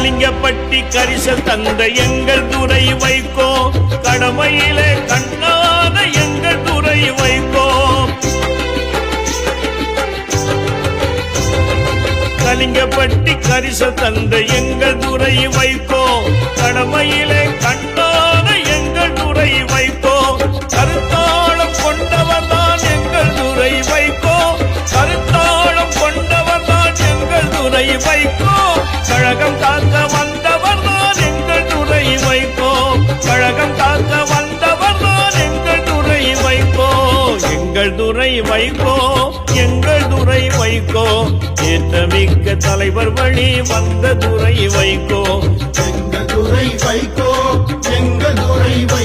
கலிங்கப்பட்டி கரிசல் தந்த எங்கள் துரை வைகோ, கடமையிலே கண்ணான எங்கள் துரை வைகோ. கலிங்கப்பட்டி கரிசல் தந்த எங்கள் துரை வைகோ, கடமையிலே கண்ணான எங்கள் துரை வைகோ. கருத்தாளம் கொண்டவர் தான் எங்கள் துரை வைகோ, கருத்தாளம் கொண்டவர் தான் எங்கள் துரை வைகோ. கழகம் காக்க வந்தவர் தான் எங்கள் துரை வைகோ, கழகம் காக்க வந்தவர் தான் எங்கள் துரை வைகோ. எங்கள் துரை வைகோ, எங்கள் துரை வைகோ, ஏற்றமிக்க தலைவர் வழி வந்த துரை வைகோ. எங்கள் துரை வைகோ, எங்கள் துரை வைகோ.